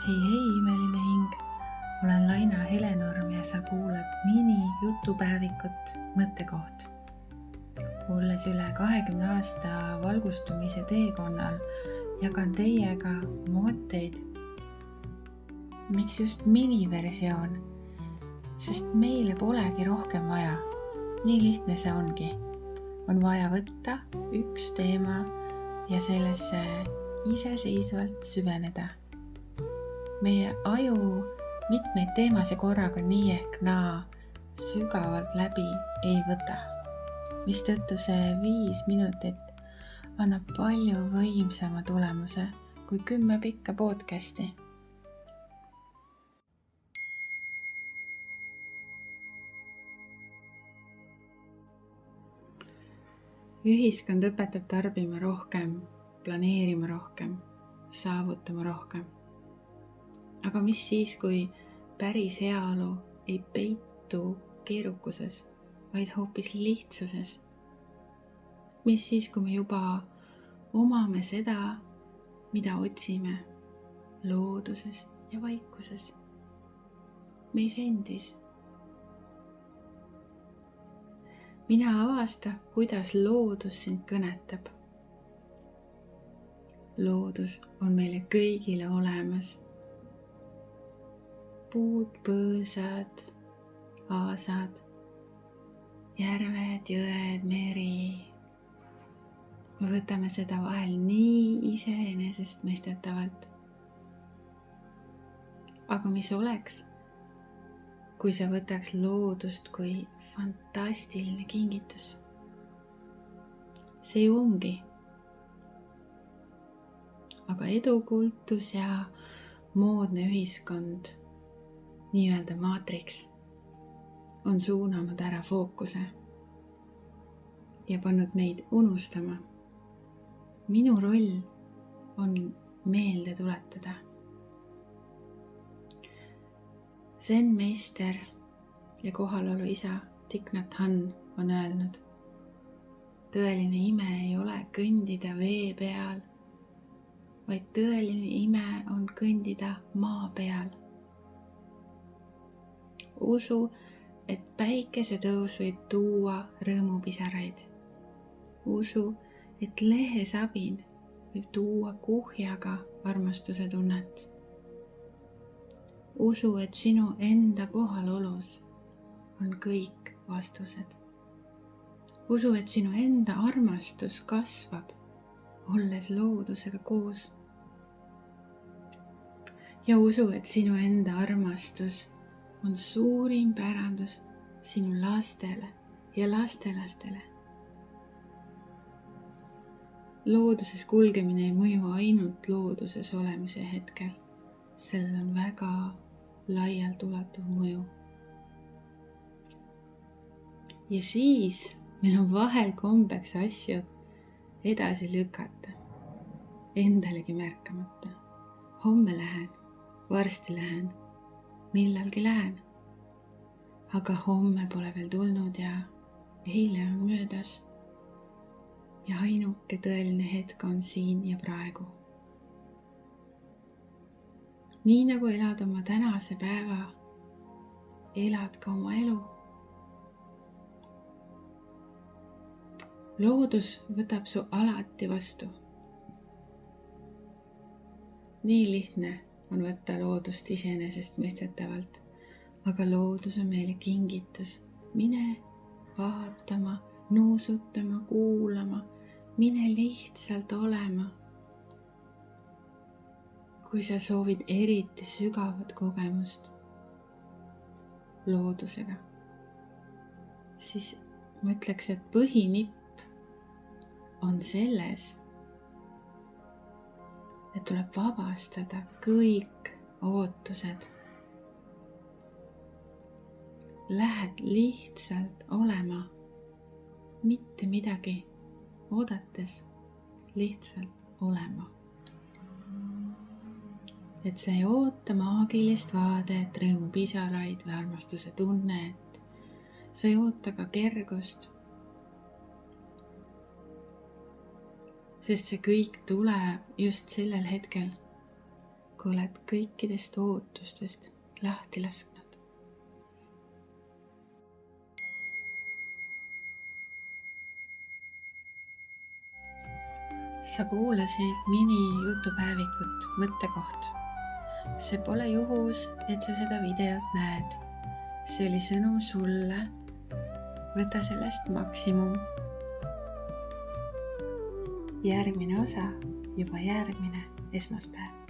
Hei, imeline hing! Olen Laina Helenurm ja sa kuulad mini-jutupäevikut Mõttekoht. Olles üle 20 aasta valgustumise teekonnal, jagan teiega mõtteid. Miks just miniversioon? Sest meile polegi rohkem vaja. Nii lihtne see ongi. On vaja võtta üks teema ja sellesse iseseisvalt süveneda. Meie aju mitmeid teemasid korraga nii ehk naa sügavalt läbi ei võta, mistõttu see 5 minutit annab palju võimsama tulemuse kui 10 pikka podcasti. Ühiskond õpetab tarbima rohkem, planeerima rohkem, saavutama rohkem. Aga mis siis, kui päris heaolu ei peitu keerukuses, vaid hoopis lihtsuses? Mis siis, kui me juba omame seda, mida otsime looduses ja vaikuses, meis endis? Mina avasta, kuidas loodus sind kõnetab. Loodus on meile kõigile olemas. Puud, põõsad, aasad, järved, jõed, meri. Me võtame seda vahel nii iseenesestmõistetavalt. Aga mis oleks, kui sa võtaks loodust kui fantastiline kingitus? See ju ongi. Aga edukultus ja moodne ühiskond, nii-öelda maatriks, on suunanud ära fookuse ja pannud meid unustama. Minu roll on meelde tuletada. Zen-meister ja kohalolu isa Thich Nhat Hanh on öelnud: tõeline ime ei ole kõndida vee peal, vaid tõeline ime on kõndida maa peal. Usu, et päikesetõus võib tuua rõõmupisaraid. Usu, et lehesabin võib tuua kuhjaga armastuse tunnet. Usu, et sinu enda kohalolus on kõik vastused. Usu, et sinu enda armastus kasvab, olles loodusega koos. Ja usu, et sinu enda armastus on suurim pärandus sinu lastele ja lastelastele. Looduses kulgemine ei mõju ainult looduses olemise hetkel. Sellel on väga laialt ulatuv mõju. Ja siis meil on vahel kombeks asju edasi lükata, endalegi märkamata. Homme lähen, varsti lähen, millalgi lähen. Aga homme pole veel tulnud ja eile on möödas. Ja ainuke tõeline hetk on siin ja praegu. Nii nagu elad oma tänase päeva, elad ka oma elu. Loodus võtab su alati vastu. Nii lihtne on võtta loodust iseenesestmõistetavalt, aga loodus on meile kingitus. Mine vaatama, nuusutama, kuulama, mine lihtsalt olema. Kui sa soovid eriti sügavat kogemust loodusega, siis ma ütleks, et põhinipp on selles, et tuleb vabastada kõik ootused. Lähed lihtsalt olema, mitte midagi oodates, lihtsalt olema. Et sa ei oota maagilist vaadet, rõõmupisaraid või armastuse tunnet. Sa ei oota ka kergust. Sest see kõik tuleb just sellel hetkel, kui oled kõikidest ootustest lahti lasknud. Sa kuulasid mini-jutupäevikut Mõttekoht. See pole juhus, et sa seda videot näed. See oli sõnum sulle. Võta sellest maksimum. Järgmine osa juba järgmine esmaspäev.